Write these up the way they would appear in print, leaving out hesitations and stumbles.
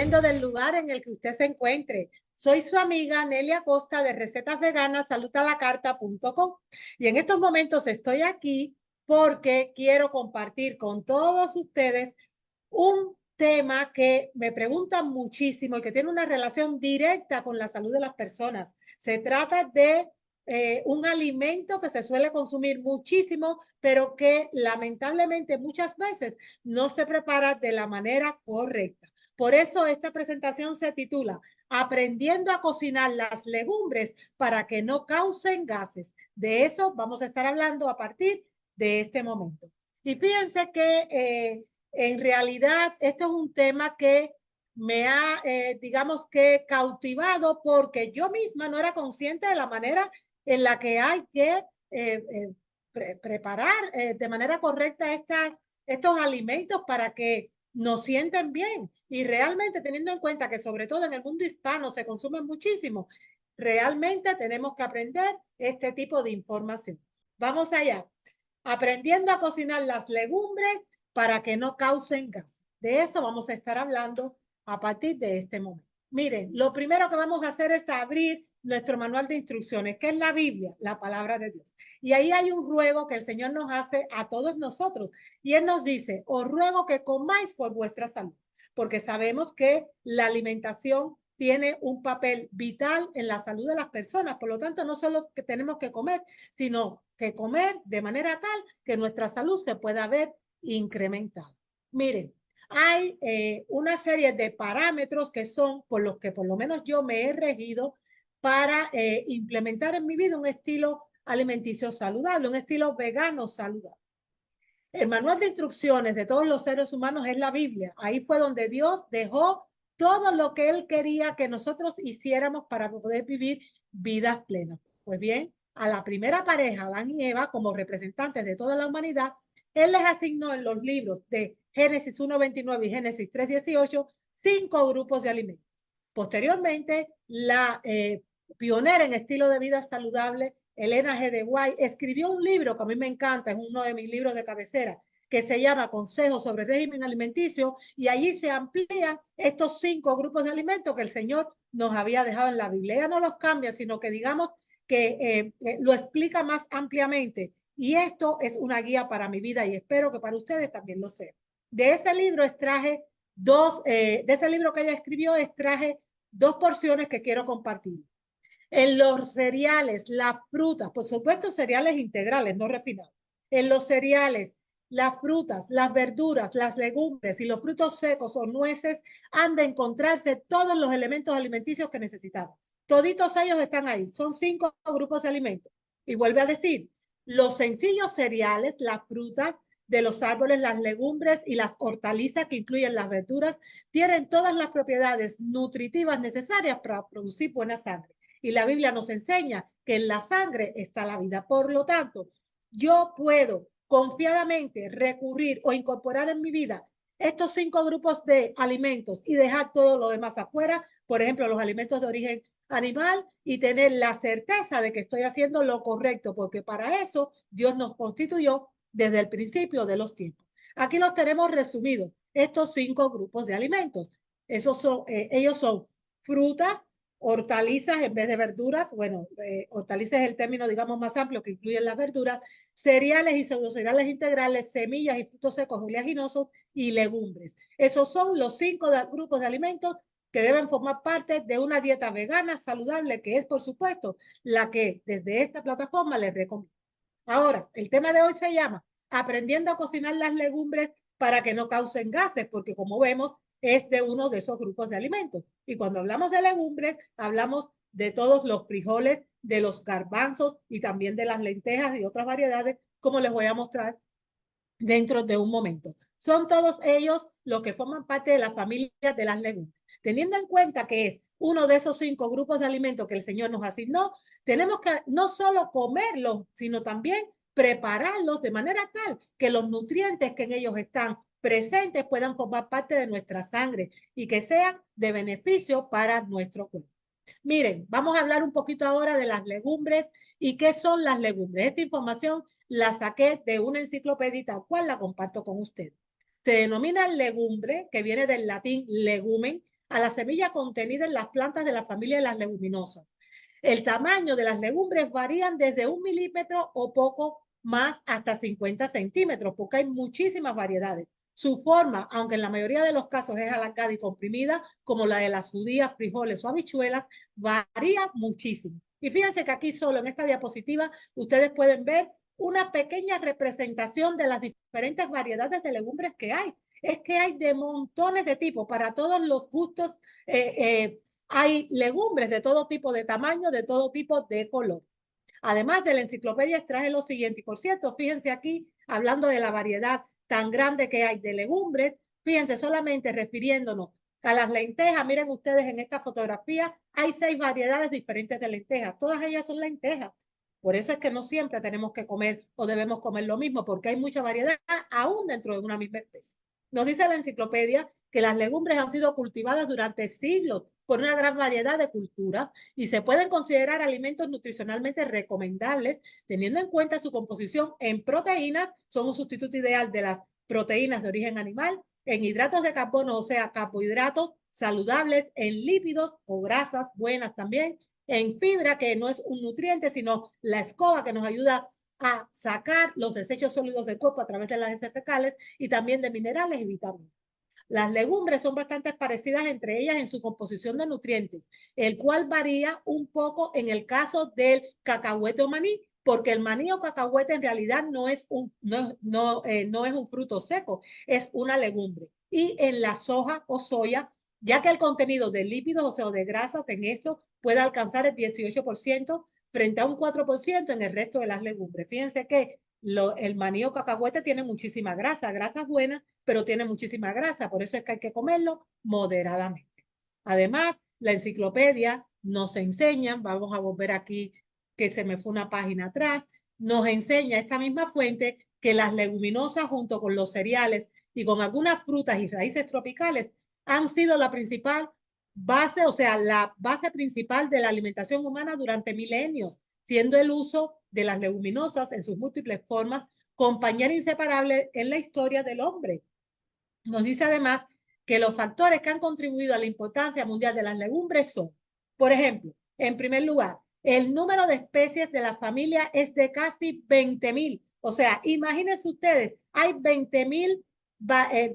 dependiendo del lugar en el que usted se encuentre. Soy su amiga Nelia Costa de Recetas Veganas, saludalacarta.com. Y en estos momentos estoy aquí porque quiero compartir con todos ustedes un tema que me preguntan muchísimo y que tiene una relación directa con la salud de las personas. Se trata de un alimento que se suele consumir muchísimo, pero que lamentablemente muchas veces no se prepara de la manera correcta. Por eso esta presentación se titula Aprendiendo a cocinar las legumbres para que no causen gases. De eso vamos a estar hablando a partir de este momento. Y fíjense que en realidad este es un tema que me ha, digamos que, cautivado porque yo misma no era consciente de la manera en la que hay que preparar de manera correcta estos alimentos para que nos sienten bien. Y realmente teniendo en cuenta que sobre todo en el mundo hispano se consumen muchísimo, realmente tenemos que aprender este tipo de información. Vamos allá. Aprendiendo a cocinar las legumbres para que no causen gas. De eso vamos a estar hablando a partir de este momento. Miren, lo primero que vamos a hacer es abrir nuestro manual de instrucciones, que es la Biblia, la palabra de Dios. Y ahí hay un ruego que el Señor nos hace a todos nosotros. Y Él nos dice, os ruego que comáis por vuestra salud, porque sabemos que la alimentación tiene un papel vital en la salud de las personas. Por lo tanto, no solo que tenemos que comer, sino que comer de manera tal que nuestra salud se pueda ver incrementada. Miren, hay una serie de parámetros que son por los que por lo menos yo me he regido para implementar en mi vida un estilo alimenticio saludable, un estilo vegano saludable. El manual de instrucciones de todos los seres humanos es la Biblia. Ahí fue donde Dios dejó todo lo que Él quería que nosotros hiciéramos para poder vivir vidas plenas. Pues bien, a la primera pareja, Adán y Eva, como representantes de toda la humanidad, Él les asignó en los libros de Génesis 1:29 y Génesis 3:18 5 grupos de alimentos. Posteriormente, la pionera en estilo de vida saludable, Elena G. de White, escribió un libro que a mí me encanta, es uno de mis libros de cabecera, que se llama Consejos sobre régimen alimenticio, y allí se amplían estos 5 grupos de alimentos que el Señor nos había dejado en la Biblia. Ella no los cambia, sino que digamos que lo explica más ampliamente. Y esto es una guía para mi vida y espero que para ustedes también lo sea. De ese libro extraje de ese libro que ella escribió, extraje 2 porciones que quiero compartir. En los cereales, las frutas, por supuesto cereales integrales, no refinados. En los cereales, las frutas, las verduras, las legumbres y los frutos secos o nueces han de encontrarse todos los elementos alimenticios que necesitamos. Toditos ellos están ahí. Son 5 grupos de alimentos. Y vuelve a decir, los sencillos cereales, las frutas de los árboles, las legumbres y las hortalizas que incluyen las verduras, tienen todas las propiedades nutritivas necesarias para producir buena sangre. Y la Biblia nos enseña que en la sangre está la vida. Por lo tanto, yo puedo confiadamente recurrir o incorporar en mi vida estos 5 grupos de alimentos y dejar todo lo demás afuera, por ejemplo, los alimentos de origen animal, y tener la certeza de que estoy haciendo lo correcto, porque para eso Dios nos constituyó desde el principio de los tiempos. Aquí los tenemos resumidos, estos 5 grupos de alimentos. Ellos son frutas, hortalizas en vez de verduras, bueno, hortalizas es el término, digamos, más amplio que incluye las verduras, cereales y pseudocereales integrales, semillas y frutos secos oleaginosos y legumbres. Esos son los 5 grupos de alimentos que deben formar parte de una dieta vegana saludable, que es, por supuesto, la que desde esta plataforma les recomiendo. Ahora, el tema de hoy se llama Aprendiendo a cocinar las legumbres para que no causen gases, porque como vemos, es de uno de esos grupos de alimentos. Y cuando hablamos de legumbres, hablamos de todos los frijoles, de los garbanzos y también de las lentejas y otras variedades, como les voy a mostrar dentro de un momento. Son todos ellos los que forman parte de la familia de las legumbres. Teniendo en cuenta que es uno de esos 5 grupos de alimentos que el Señor nos asignó, tenemos que no solo comerlos, sino también prepararlos de manera tal que los nutrientes que en ellos están presentes puedan formar parte de nuestra sangre y que sean de beneficio para nuestro cuerpo. Miren, vamos a hablar un poquito ahora de las legumbres y qué son las legumbres. Esta información la saqué de una enciclopedia tal cual la comparto con ustedes. Se denomina legumbre, que viene del latín legumen, a la semilla contenida en las plantas de la familia de las leguminosas. El tamaño de las legumbres varían desde 1 milímetro o poco más hasta 50 centímetros, porque hay muchísimas variedades. Su forma, aunque en la mayoría de los casos es alargada y comprimida, como la de las judías, frijoles o habichuelas, varía muchísimo. Y fíjense que aquí solo en esta diapositiva ustedes pueden ver una pequeña representación de las diferentes variedades de legumbres que hay. Es que hay de montones de tipos para todos los gustos. Hay legumbres de todo tipo de tamaño, de todo tipo de color. Además de la enciclopedia extrae lo siguiente, y por cierto, fíjense aquí, hablando de la variedad tan grande que hay de legumbres, fíjense, solamente refiriéndonos a las lentejas, miren ustedes en esta fotografía, hay 6 variedades diferentes de lentejas, todas ellas son lentejas. Por eso es que no siempre tenemos que comer o debemos comer lo mismo, porque hay mucha variedad aún dentro de una misma especie. Nos dice la enciclopedia que las legumbres han sido cultivadas durante siglos por una gran variedad de culturas y se pueden considerar alimentos nutricionalmente recomendables, teniendo en cuenta su composición en proteínas, son un sustituto ideal de las proteínas de origen animal, en hidratos de carbono, o sea, carbohidratos saludables, en lípidos o grasas buenas también, en fibra, que no es un nutriente, sino la escoba que nos ayuda a sacar los desechos sólidos del cuerpo a través de las heces fecales, y también de minerales y vitaminas. Las legumbres son bastante parecidas entre ellas en su composición de nutrientes, el cual varía un poco en el caso del cacahuete o maní, porque el maní o cacahuete en realidad no es un fruto seco, es una legumbre. Y en la soja o soya, ya que el contenido de lípidos, o sea, de grasas en esto puede alcanzar el 18% frente a un 4% en el resto de las legumbres. Fíjense que el maní o cacahuete tiene muchísima grasa, grasas buenas, pero tiene muchísima grasa, por eso es que hay que comerlo moderadamente. Además, la enciclopedia nos enseña, vamos a volver aquí que se me fue una página atrás, nos enseña esta misma fuente que las leguminosas junto con los cereales y con algunas frutas y raíces tropicales han sido la principal base, o sea, la base principal de la alimentación humana durante milenios, siendo el uso de las leguminosas en sus múltiples formas compañera inseparable en la historia del hombre. Nos dice además que los factores que han contribuido a la importancia mundial de las legumbres son, por ejemplo, en primer lugar, el número de especies de la familia es de casi 20.000. O sea, imagínense ustedes, hay 20.000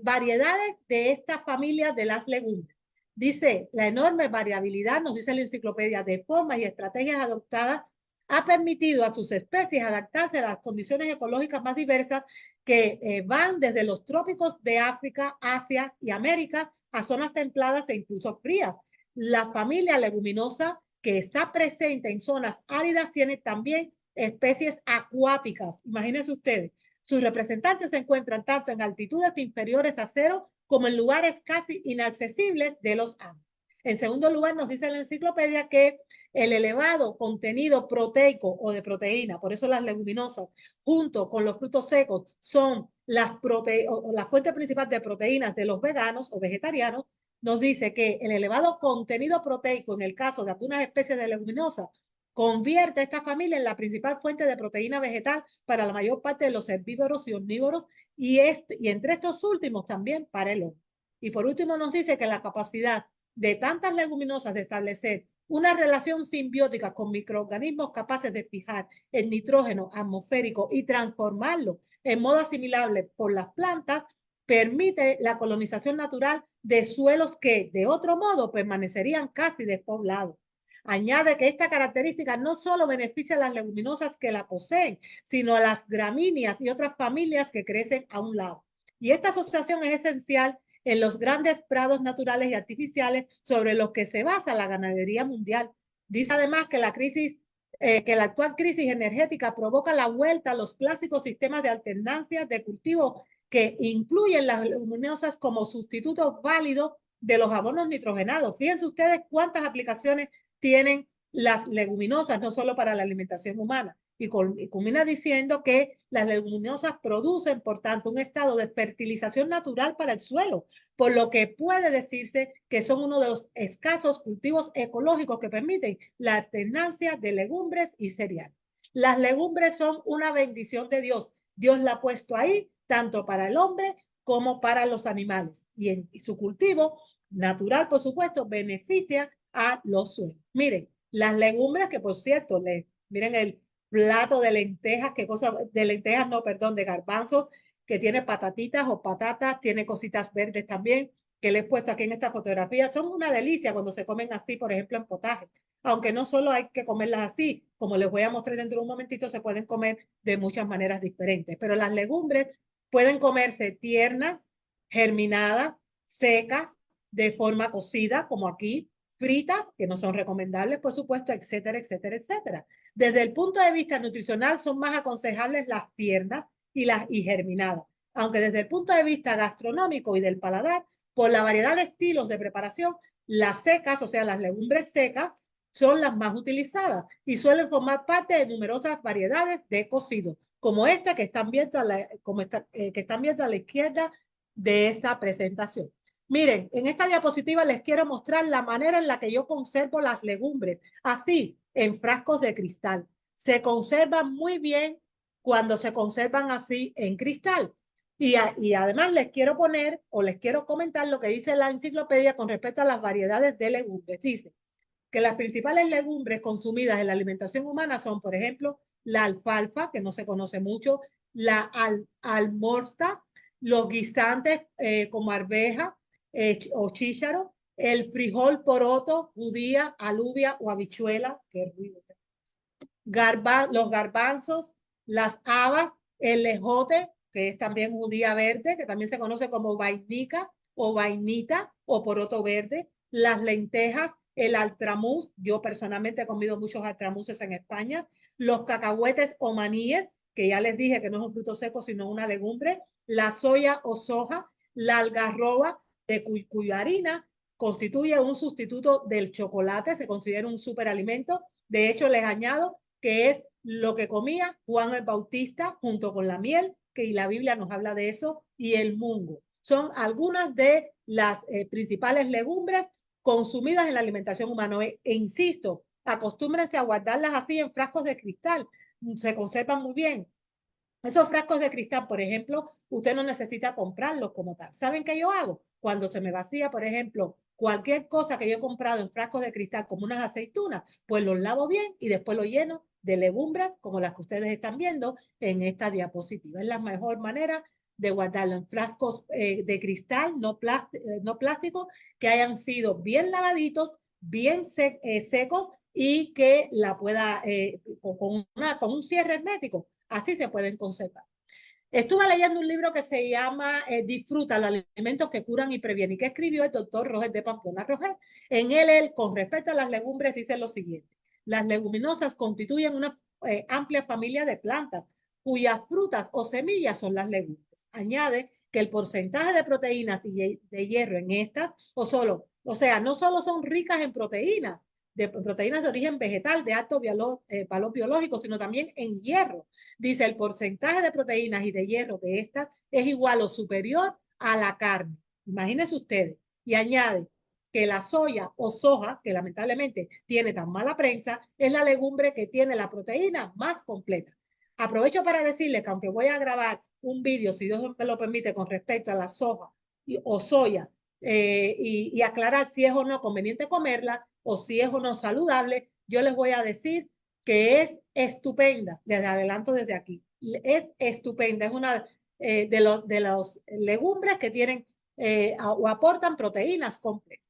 variedades de esta familia de las legumbres. Dice, la enorme variabilidad, nos dice la enciclopedia, de formas y estrategias adoptadas ha permitido a sus especies adaptarse a las condiciones ecológicas más diversas que van desde los trópicos de África, Asia y América a zonas templadas e incluso frías. La familia leguminosa que está presente en zonas áridas tiene también especies acuáticas. Imagínense ustedes, sus representantes se encuentran tanto en altitudes inferiores a cero como en lugares casi inaccesibles de los Andes. En segundo lugar, nos dice la enciclopedia que el elevado contenido proteico o de proteína, por eso las leguminosas, junto con los frutos secos, son la fuente principal de proteínas de los veganos o vegetarianos. Nos dice que el elevado contenido proteico en el caso de algunas especies de leguminosas convierte a esta familia en la principal fuente de proteína vegetal para la mayor parte de los herbívoros y omnívoros y entre estos últimos también para el hombre. Y por último nos dice que la capacidad de tantas leguminosas de establecer una relación simbiótica con microorganismos capaces de fijar el nitrógeno atmosférico y transformarlo en modo asimilable por las plantas permite la colonización natural de suelos que de otro modo permanecerían casi despoblados. Añade que esta característica no solo beneficia a las leguminosas que la poseen, sino a las gramíneas y otras familias que crecen a un lado. Y esta asociación es esencial en los grandes prados naturales y artificiales sobre los que se basa la ganadería mundial. Dice además que la actual crisis energética provoca la vuelta a los clásicos sistemas de alternancia de cultivo que incluyen las leguminosas como sustituto válido de los abonos nitrogenados. Fíjense ustedes cuántas aplicaciones tienen las leguminosas, no solo para la alimentación humana. Y culmina diciendo que las leguminosas producen, por tanto, un estado de fertilización natural para el suelo, por lo que puede decirse que son uno de los escasos cultivos ecológicos que permiten la alternancia de legumbres y cereales. Las legumbres son una bendición de Dios. Dios la ha puesto ahí tanto para el hombre como para los animales. Y su cultivo natural, por supuesto, beneficia a los suelos. Miren, las legumbres que, por cierto, miren el plato de lentejas, qué cosa, de lentejas, no, perdón, de garbanzos, que tiene patatitas o patatas, tiene cositas verdes también, que le he puesto aquí en esta fotografía. Son una delicia cuando se comen así, por ejemplo, en potaje. Aunque no solo hay que comerlas así, como les voy a mostrar dentro de un momentito, se pueden comer de muchas maneras diferentes. Pero las legumbres pueden comerse tiernas, germinadas, secas, de forma cocida, como aquí, fritas, que no son recomendables, por supuesto, etcétera, etcétera, etcétera. Desde el punto de vista nutricional, son más aconsejables las tiernas y germinadas, aunque desde el punto de vista gastronómico y del paladar, por la variedad de estilos de preparación, las secas, o sea, las legumbres secas, son las más utilizadas y suelen formar parte de numerosas variedades de cocido, como esta que están viendo que están viendo a la izquierda de esta presentación. Miren, en esta diapositiva les quiero mostrar la manera en la que yo conservo las legumbres, así, en frascos de cristal. Se conservan muy bien cuando se conservan así en cristal. Y además les quiero poner o les quiero comentar lo que dice la enciclopedia con respecto a las variedades de legumbres. Dice que las principales legumbres consumidas en la alimentación humana son, por ejemplo, la alfalfa, que no se conoce mucho, la almorza, los guisantes como arveja o chícharo, el frijol poroto, judía, alubia o habichuela, que ruido, los garbanzos, las habas, el lejote, que es también judía verde, que también se conoce como vainica o vainita o poroto verde, las lentejas, el altramuz, yo personalmente he comido muchos altramuces en España, los cacahuetes o maníes, que ya les dije que no es un fruto seco, sino una legumbre, la soya o soja, la algarroba, cuya harina constituye un sustituto del chocolate, se considera un superalimento. De hecho, les añado que es lo que comía Juan el Bautista junto con la miel, que la Biblia nos habla de eso, y el mungo. Son algunas de las principales legumbres consumidas en la alimentación humana. Insisto, acostúmbrense a guardarlas así en frascos de cristal, se conservan muy bien. Esos frascos de cristal, por ejemplo, usted no necesita comprarlos como tal. ¿Saben qué yo hago? Cuando se me vacía, por ejemplo, cualquier cosa que yo he comprado en frascos de cristal, como unas aceitunas, pues los lavo bien y después los lleno de legumbres, como las que ustedes están viendo en esta diapositiva. Es la mejor manera de guardarlo en frascos de cristal, no plástico, que hayan sido bien lavaditos, bien secos y que la pueda, con un cierre hermético, así se pueden conservar. Estuve leyendo un libro que se llama Disfruta los alimentos que curan y previenen, y que escribió el doctor Roger de Pamplona Roger. En él, con respecto a las legumbres, dice lo siguiente. Las leguminosas constituyen una amplia familia de plantas cuyas frutas o semillas son las legumbres. Añade que el porcentaje de proteínas y de hierro en estas, o sea, no solo son ricas en proteínas, de proteínas de origen vegetal de alto valor biológico, sino también en hierro. Dice, el porcentaje de proteínas y de hierro de estas es igual o superior a la carne. Imagínense ustedes. Y añade que la soya o soja, que lamentablemente tiene tan mala prensa, es la legumbre que tiene la proteína más completa. Aprovecho para decirles que aunque voy a grabar un vídeo, si Dios me lo permite, con respecto a la soja o soya, y aclarar si es o no conveniente comerla o si es o no saludable, yo les voy a decir que es estupenda, les adelanto desde aquí, es estupenda, es una de los legumbres que tienen o aportan proteínas completas.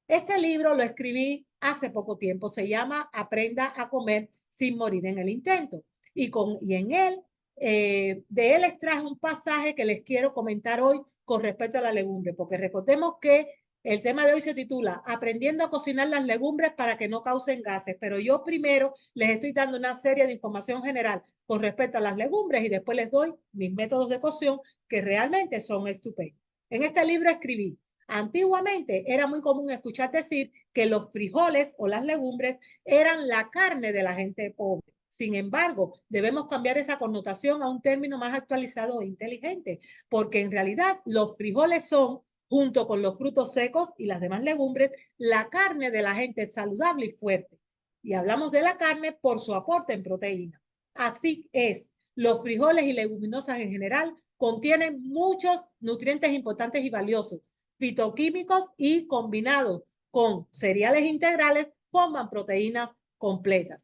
Este libro lo escribí hace poco tiempo, se llama Aprenda a comer sin morir en el intento. Y en él, de él extraje un pasaje que les quiero comentar hoy con respecto a la legumbre, porque recordemos que el tema de hoy se titula Aprendiendo a cocinar las legumbres para que no causen gases, pero yo primero les estoy dando una serie de información general con respecto a las legumbres y después les doy mis métodos de cocción que realmente son estupendos. En este libro escribí: antiguamente era muy común escuchar decir que los frijoles o las legumbres eran la carne de la gente pobre. Sin embargo, debemos cambiar esa connotación a un término más actualizado e inteligente, porque en realidad los frijoles son, junto con los frutos secos y las demás legumbres, la carne de la gente saludable y fuerte. Y hablamos de la carne por su aporte en proteína. Así es, los frijoles y leguminosas en general contienen muchos nutrientes importantes y valiosos, fitoquímicos y combinados con cereales integrales forman proteínas completas.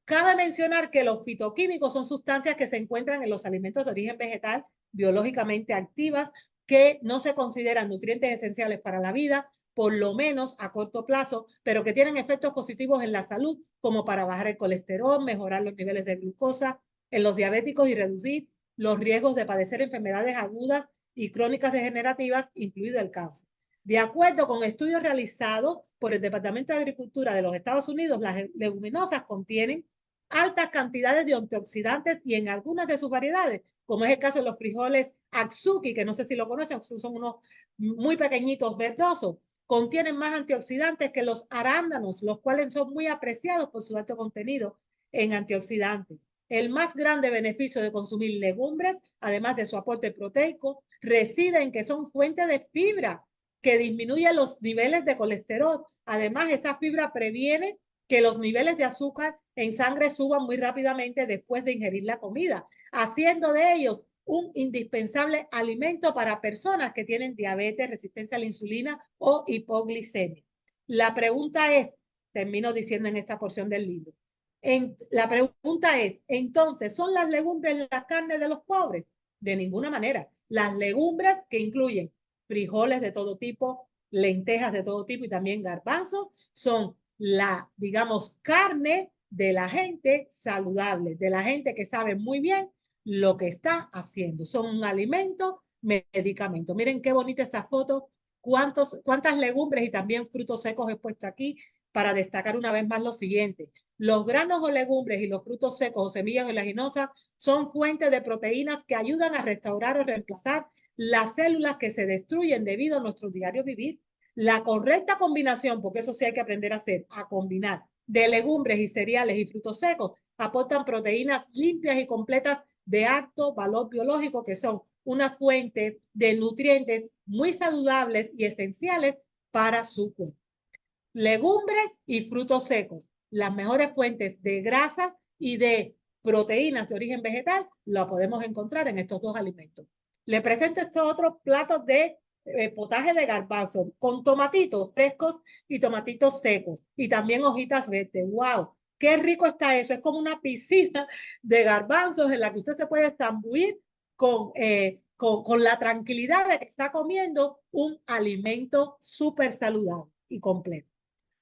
Cabe mencionar que los fitoquímicos son sustancias que se encuentran en los alimentos de origen vegetal biológicamente activas que no se consideran nutrientes esenciales para la vida, por lo menos a corto plazo, pero que tienen efectos positivos en la salud, como para bajar el colesterol, mejorar los niveles de glucosa en los diabéticos y reducir los riesgos de padecer enfermedades agudas y crónicas degenerativas, incluido el cáncer. De acuerdo con estudios realizados por el Departamento de Agricultura de los Estados Unidos, las leguminosas contienen altas cantidades de antioxidantes y en algunas de sus variedades, como es el caso de los frijoles Aksuki, que no sé si lo conocen, son unos muy pequeñitos verdosos, contienen más antioxidantes que los arándanos, los cuales son muy apreciados por su alto contenido en antioxidantes. El más grande beneficio de consumir legumbres, además de su aporte proteico, reside en que son fuente de fibra que disminuye los niveles de colesterol. Además, esa fibra previene que los niveles de azúcar en sangre suban muy rápidamente después de ingerir la comida, haciendo de ellos un indispensable alimento para personas que tienen diabetes, resistencia a la insulina o hipoglicemia. La pregunta es, termino diciendo en esta porción del libro, la pregunta es, entonces, ¿son las legumbres la carne de los pobres? De ninguna manera. Las legumbres que incluyen frijoles de todo tipo, lentejas de todo tipo y también garbanzos, son la, digamos, carne de la gente saludable, de la gente que sabe muy bien lo que está haciendo. Son un alimento, medicamento. Miren qué bonita esta foto, cuántas legumbres y también frutos secos he puesto aquí para destacar una vez más lo siguiente. Los granos o legumbres y los frutos secos o semillas oleaginosas son fuentes de proteínas que ayudan a restaurar o reemplazar las células que se destruyen debido a nuestro diario vivir. La correcta combinación, porque eso sí hay que aprender a hacer, a combinar de legumbres y cereales y frutos secos, aportan proteínas limpias y completas de alto valor biológico que son una fuente de nutrientes muy saludables y esenciales para su cuerpo. Legumbres y frutos secos, las mejores fuentes de grasas y de proteínas de origen vegetal, la podemos encontrar en estos dos alimentos. Le presento estos otros platos de potaje de garbanzo con tomatitos frescos y tomatitos secos y también hojitas verdes. ¡Wow! ¡Qué rico está eso! Es como una piscina de garbanzos en la que usted se puede estambuir con la tranquilidad de que está comiendo un alimento súper saludable y completo.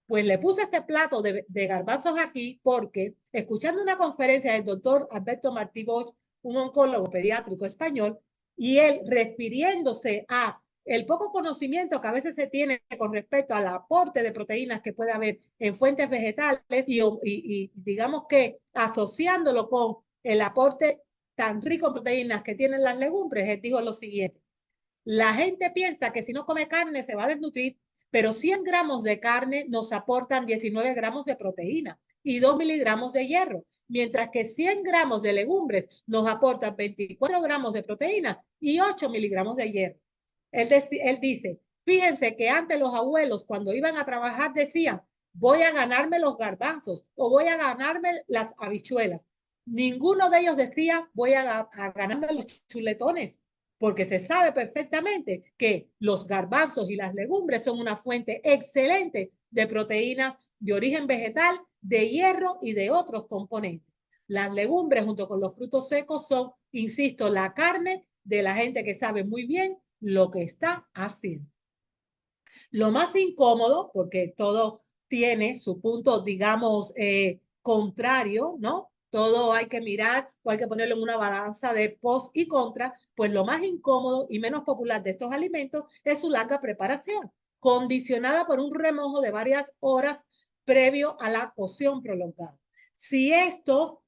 Pues le puse este plato de garbanzos aquí porque, escuchando una conferencia del doctor Alberto Martí Bosch, un oncólogo pediátrico español, y él refiriéndose a el poco conocimiento que a veces se tiene con respecto al aporte de proteínas que puede haber en fuentes vegetales y digamos que asociándolo con el aporte tan rico en proteínas que tienen las legumbres, él dijo lo siguiente: la gente piensa que si no come carne se va a desnutrir, pero 100 gramos de carne nos aportan 19 gramos de proteína y 2 miligramos de hierro, mientras que 100 gramos de legumbres nos aportan 24 gramos de proteína y 8 miligramos de hierro. Él dice, fíjense que antes los abuelos cuando iban a trabajar decían, voy a ganarme los garbanzos o voy a ganarme las habichuelas. Ninguno de ellos decía, voy a ganarme los chuletones, porque se sabe perfectamente que los garbanzos y las legumbres son una fuente excelente de proteínas de origen vegetal, de hierro y de otros componentes. Las legumbres junto con los frutos secos son, insisto, la carne de la gente que sabe muy bien lo que está haciendo. Lo más incómodo, porque todo tiene su punto, digamos, contrario, ¿no? Todo hay que mirar o hay que ponerlo en una balanza de pos y contra, pues lo más incómodo y menos popular de estos alimentos es su larga preparación, condicionada por un remojo de varias horas previo a la cocción prolongada. Si estos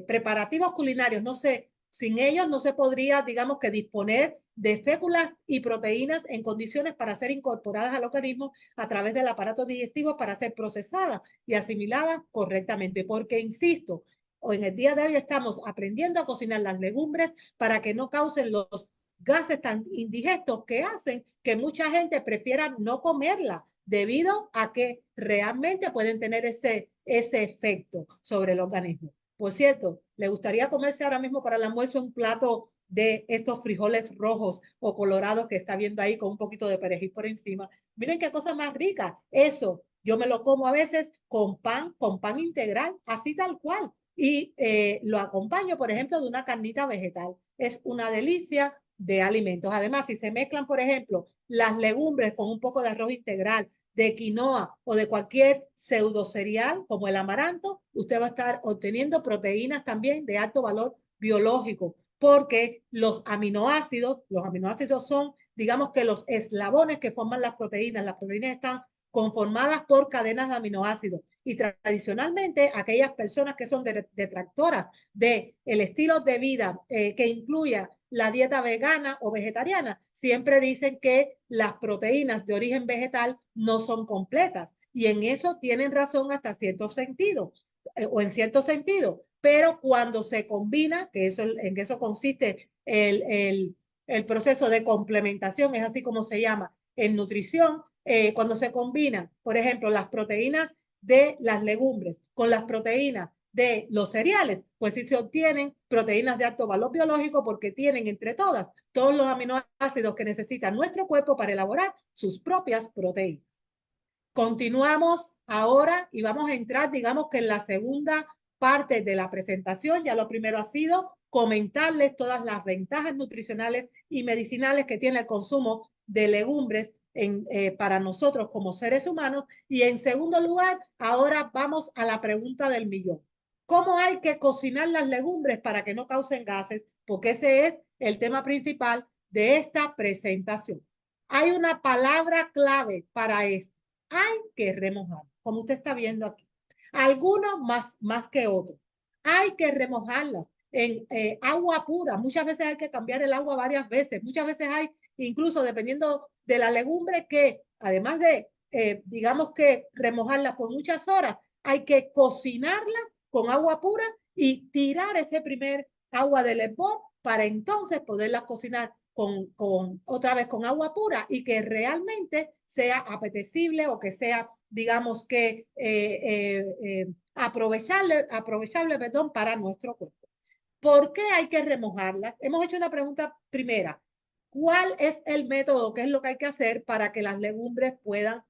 preparativos culinarios no se, sin ellos no se podría, digamos que disponer de féculas y proteínas en condiciones para ser incorporadas al organismo a través del aparato digestivo para ser procesadas y asimiladas correctamente. Porque, insisto, en el día de hoy estamos aprendiendo a cocinar las legumbres para que no causen los gases tan indigestos que hacen que mucha gente prefiera no comerla debido a que realmente pueden tener ese efecto sobre el organismo. Por cierto, ¿le gustaría comerse ahora mismo para el almuerzo un plato de estos frijoles rojos o colorados que está viendo ahí con un poquito de perejil por encima. Miren qué cosa más rica. Eso yo me lo como a veces con pan integral, así tal cual. Y lo acompaño, por ejemplo, de una carnita vegetal. Es una delicia de alimentos. Además, si se mezclan, por ejemplo, las legumbres con un poco de arroz integral, de quinoa o de cualquier pseudo cereal como el amaranto, usted va a estar obteniendo proteínas también de alto valor biológico, porque los aminoácidos son, digamos que los eslabones que forman las proteínas están conformadas por cadenas de aminoácidos. Y tradicionalmente, aquellas personas que son detractoras del estilo de vida que incluya la dieta vegana o vegetariana, siempre dicen que las proteínas de origen vegetal no son completas. Y en eso tienen razón hasta cierto sentido, o en cierto sentido. Pero cuando se combina, que eso, en eso consiste el proceso de complementación, es así como se llama en nutrición, cuando se combinan, por ejemplo, las proteínas de las legumbres con las proteínas de los cereales, pues sí se obtienen proteínas de alto valor biológico porque tienen entre todas todos los aminoácidos que necesita nuestro cuerpo para elaborar sus propias proteínas. Continuamos ahora y vamos a entrar, digamos que en la segunda parte de la presentación. Ya lo primero ha sido comentarles todas las ventajas nutricionales y medicinales que tiene el consumo de legumbres para nosotros como seres humanos. Y en segundo lugar, ahora vamos a la pregunta del millón. ¿Cómo hay que cocinar las legumbres para que no causen gases? Porque ese es el tema principal de esta presentación. Hay una palabra clave para esto. Hay que remojar, como usted está viendo aquí. Algunos más que otros. Hay que remojarlas en agua pura. Muchas veces hay que cambiar el agua varias veces. Muchas veces hay, incluso dependiendo de la legumbre, que además de, digamos que remojarlas por muchas horas, hay que cocinarlas con agua pura y tirar ese primer agua del hervor para entonces poderlas cocinar otra vez con agua pura y que realmente sea apetecible o que sea, digamos que aprovechable, perdón, para nuestro cuerpo. ¿Por qué hay que remojarlas? Hemos hecho una pregunta primera. ¿Cuál es el método? ¿Qué es lo que hay que hacer para que las legumbres puedan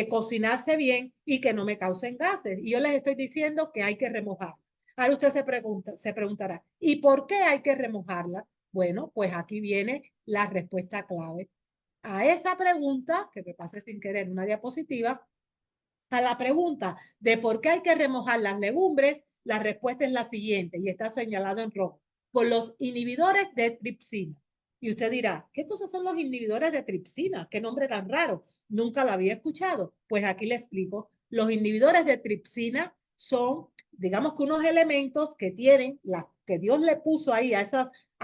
cocinarse bien y que no me causen gases? Y yo les estoy diciendo que hay que remojar. Ahora usted se preguntará, ¿y por qué hay que remojarla? Bueno, pues aquí viene la respuesta clave. A esa pregunta, que me pasé sin querer una diapositiva, a la pregunta de por qué hay que remojar las legumbres, la respuesta es la siguiente y está señalado en rojo, por los inhibidores de tripsina. Y usted dirá, ¿qué cosas son los inhibidores de tripsina? ¿Qué nombre tan raro? Nunca lo había escuchado. Pues aquí le explico. Los inhibidores de tripsina son, digamos que unos elementos que tienen, que Dios le puso ahí a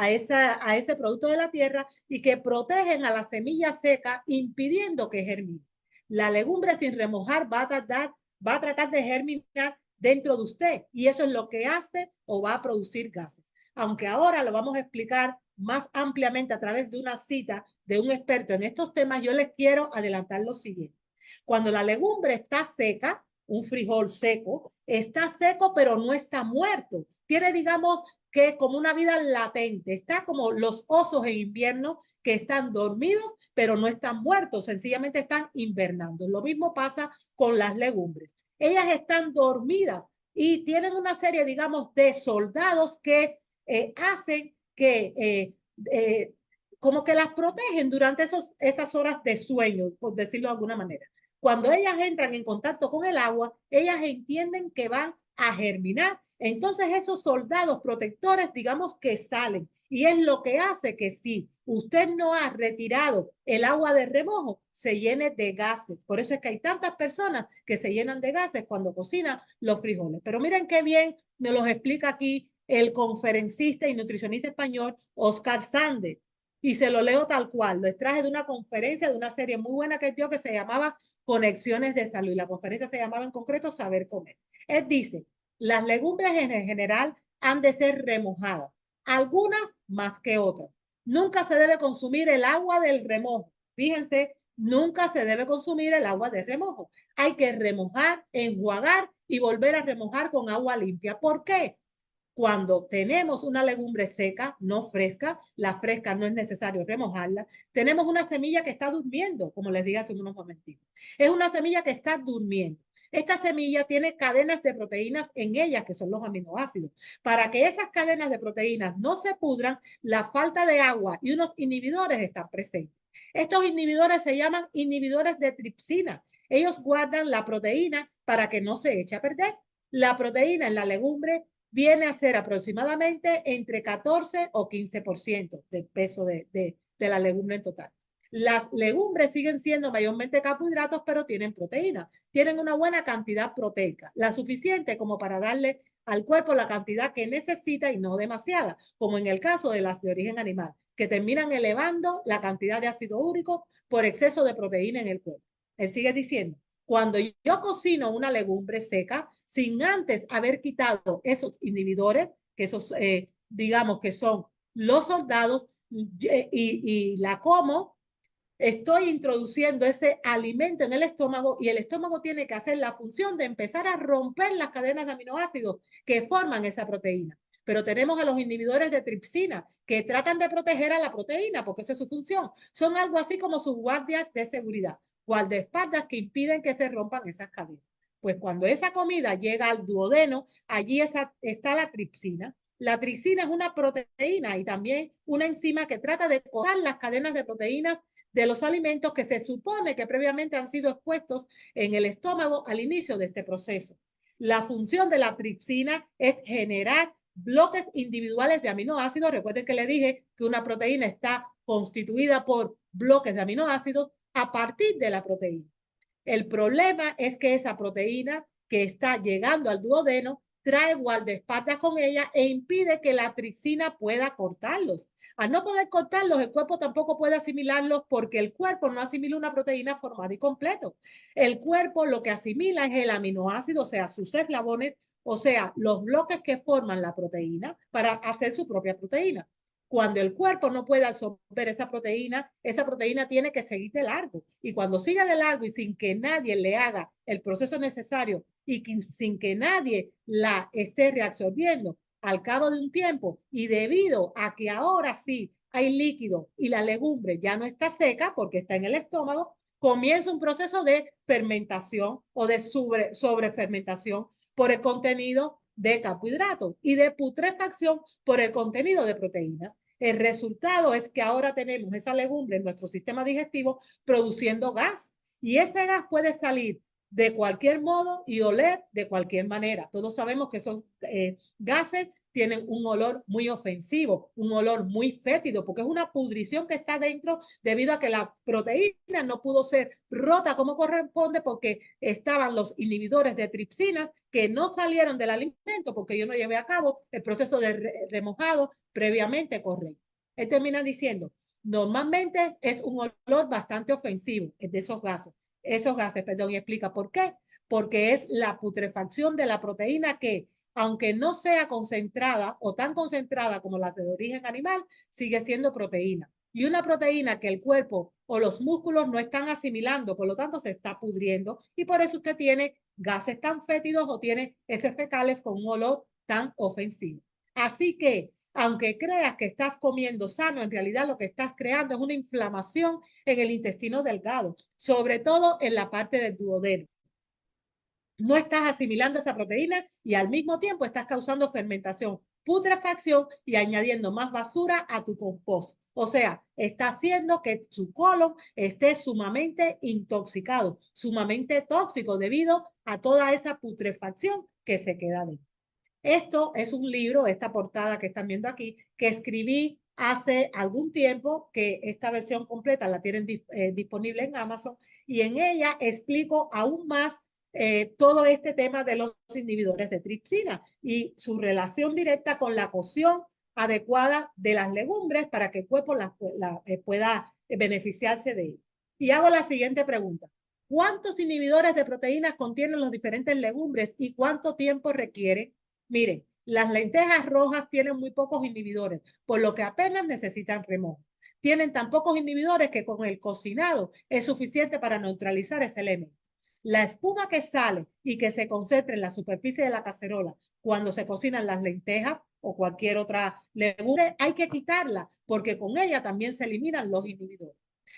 ese producto de la tierra y que protegen a la semilla seca impidiendo que germine. La legumbre sin remojar va a tratar de germinar dentro de usted y eso es lo que hace o va a producir gases. Aunque ahora lo vamos a explicar más ampliamente a través de una cita de un experto en estos temas, yo les quiero adelantar lo siguiente. Cuando la legumbre está seca, un frijol seco, está seco pero no está muerto. Tiene, digamos, que como una vida latente, está como los osos en invierno que están dormidos, pero no están muertos, sencillamente están invernando. Lo mismo pasa con las legumbres. Ellas están dormidas y tienen una serie, digamos, de soldados que hacen que como que las protegen durante esas horas de sueño, por decirlo de alguna manera. Cuando ellas entran en contacto con el agua, ellas entienden que van a germinar. Entonces esos soldados protectores, digamos que salen. Y es lo que hace que si usted no ha retirado el agua de remojo, se llene de gases. Por eso es que hay tantas personas que se llenan de gases cuando cocinan los frijoles. Pero miren qué bien nos los explica aquí el conferencista y nutricionista español Oscar Sande. Y se lo leo tal cual. Lo extraje de una conferencia, de una serie muy buena que dio que se llamaba Conexiones de Salud. Y la conferencia se llamaba en concreto Saber Comer. Él dice, las legumbres en general han de ser remojadas, algunas más que otras. Nunca se debe consumir el agua del remojo. Fíjense, nunca se debe consumir el agua de remojo. Hay que remojar, enjuagar y volver a remojar con agua limpia. ¿Por qué? Cuando tenemos una legumbre seca, no fresca, la fresca no es necesario remojarla, tenemos una semilla que está durmiendo, como les dije hace unos momentitos. Es una semilla que está durmiendo. Esta semilla tiene cadenas de proteínas en ella, que son los aminoácidos. Para que esas cadenas de proteínas no se pudran, la falta de agua y unos inhibidores están presentes. Estos inhibidores se llaman inhibidores de tripsina. Ellos guardan la proteína para que no se eche a perder. La proteína en la legumbre viene a ser aproximadamente entre 14 o 15% del peso de la legumbre en total. Las legumbres siguen siendo mayormente carbohidratos, pero tienen proteína. Tienen una buena cantidad proteica, la suficiente como para darle al cuerpo la cantidad que necesita y no demasiada, como en el caso de las de origen animal, que terminan elevando la cantidad de ácido úrico por exceso de proteína en el cuerpo. Él sigue diciendo, cuando yo cocino una legumbre seca, sin antes haber quitado esos inhibidores, que esos, digamos que son los soldados, y la como, estoy introduciendo ese alimento en el estómago y el estómago tiene que hacer la función de empezar a romper las cadenas de aminoácidos que forman esa proteína. Pero tenemos a los inhibidores de tripsina que tratan de proteger a la proteína porque esa es su función. Son algo así como sus guardias de seguridad, guardaespaldas que impiden que se rompan esas cadenas. Pues cuando esa comida llega al duodeno, allí está la tripsina. La tripsina es una proteína y también una enzima que trata de cortar las cadenas de proteínas de los alimentos que se supone que previamente han sido expuestos en el estómago al inicio de este proceso. La función de la tripsina es generar bloques individuales de aminoácidos. Recuerden que le dije que una proteína está constituida por bloques de aminoácidos a partir de la proteína. El problema es que esa proteína que está llegando al duodeno trae guardaespaldas con ella e impide que la tripsina pueda cortarlos. Al no poder cortarlos, el cuerpo tampoco puede asimilarlos porque el cuerpo no asimila una proteína formada y completo. El cuerpo lo que asimila es el aminoácido, o sea, sus eslabones, o sea, los bloques que forman la proteína para hacer su propia proteína. Cuando el cuerpo no puede absorber esa proteína tiene que seguir de largo. Y cuando sigue de largo y sin que nadie le haga el proceso necesario y sin que nadie la esté reabsorbiendo, al cabo de un tiempo y debido a que ahora sí hay líquido y la legumbre ya no está seca porque está en el estómago, comienza un proceso de fermentación o de sobrefermentación por el contenido de carbohidratos y de putrefacción por el contenido de proteínas. El resultado es que ahora tenemos esa legumbre en nuestro sistema digestivo produciendo gas y ese gas puede salir de cualquier modo y oler de cualquier manera. Todos sabemos que esos gases tienen un olor muy ofensivo, un olor muy fétido, porque es una pudrición que está dentro debido a que la proteína no pudo ser rota como corresponde porque estaban los inhibidores de tripsina que no salieron del alimento porque yo no llevé a cabo el proceso de remojado previamente correcto. Él termina diciendo, normalmente es un olor bastante ofensivo de esos gases, perdón, y explica por qué. Porque es la putrefacción de la proteína que, aunque no sea concentrada o tan concentrada como la de origen animal, sigue siendo proteína. Y una proteína que el cuerpo o los músculos no están asimilando, por lo tanto se está pudriendo y por eso usted tiene gases tan fétidos o tiene heces fecales con un olor tan ofensivo. Así que, aunque creas que estás comiendo sano, en realidad lo que estás creando es una inflamación en el intestino delgado, sobre todo en la parte del duodeno. No estás asimilando esa proteína y al mismo tiempo estás causando fermentación, putrefacción y añadiendo más basura a tu compost. O sea, está haciendo que su colon esté sumamente intoxicado, sumamente tóxico debido a toda esa putrefacción que se queda dentro. Esto es un libro, esta portada que están viendo aquí, que escribí hace algún tiempo, que esta versión completa la tienen disponible en Amazon, y en ella explico aún más todo este tema de los inhibidores de tripsina y su relación directa con la cocción adecuada de las legumbres para que el cuerpo pueda beneficiarse de ellas. Y hago la siguiente pregunta. ¿Cuántos inhibidores de proteínas contienen los diferentes legumbres y cuánto tiempo requieren? Miren, las lentejas rojas tienen muy pocos inhibidores, por lo que apenas necesitan remojo. Tienen tan pocos inhibidores que con el cocinado es suficiente para neutralizar ese elemento. La espuma que sale y que se concentra en la superficie de la cacerola cuando se cocinan las lentejas o cualquier otra legumbre, hay que quitarla porque con ella también se eliminan los inhibidores.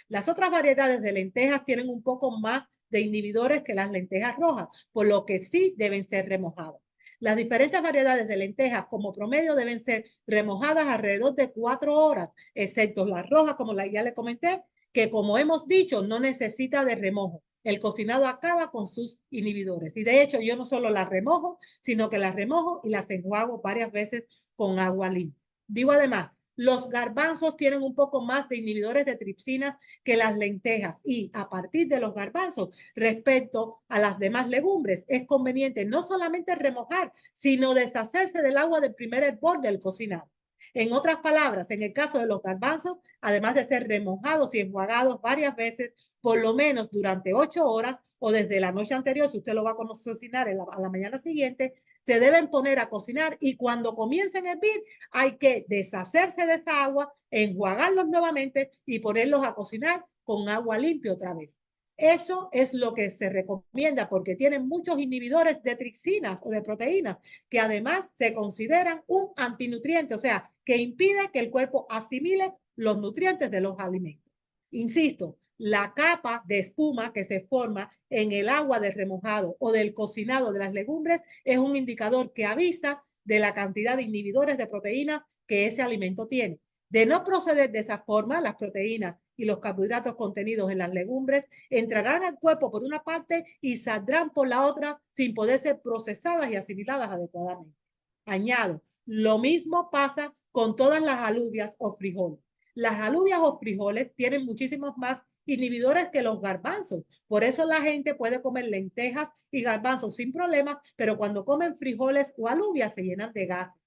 Las otras variedades de lentejas tienen un poco más de inhibidores que las lentejas rojas, por lo que sí deben ser remojadas. Las diferentes variedades de lentejas como promedio deben ser remojadas alrededor de 4 horas, excepto las rojas, como ya le comenté, que como hemos dicho, no necesita de remojo. El cocinado acaba con sus inhibidores. Y de hecho, yo no solo las remojo, sino que las remojo y las enjuago varias veces con agua limpia. Digo además, los garbanzos tienen un poco más de inhibidores de tripsina que las lentejas y a partir de los garbanzos, respecto a las demás legumbres, es conveniente no solamente remojar, sino deshacerse del agua del primer hervor del cocinado. En otras palabras, en el caso de los garbanzos, además de ser remojados y enjuagados varias veces, por lo menos durante 8 horas o desde la noche anterior, si usted lo va a cocinar a la mañana siguiente, se deben poner a cocinar y cuando comiencen a hervir hay que deshacerse de esa agua, enjuagarlos nuevamente y ponerlos a cocinar con agua limpia otra vez. Eso es lo que se recomienda porque tienen muchos inhibidores de trixinas o de proteínas que además se consideran un antinutriente, o sea, que impide que el cuerpo asimile los nutrientes de los alimentos. Insisto, la capa de espuma que se forma en el agua del remojado o del cocinado de las legumbres es un indicador que avisa de la cantidad de inhibidores de proteínas que ese alimento tiene. De no proceder de esa forma, las proteínas y los carbohidratos contenidos en las legumbres entrarán al cuerpo por una parte y saldrán por la otra sin poder ser procesadas y asimiladas adecuadamente. Añado, lo mismo pasa con todas las alubias o frijoles. Las alubias o frijoles tienen muchísimos más inhibidores que los garbanzos. Por eso la gente puede comer lentejas y garbanzos sin problemas, pero cuando comen frijoles o alubias se llenan de gases,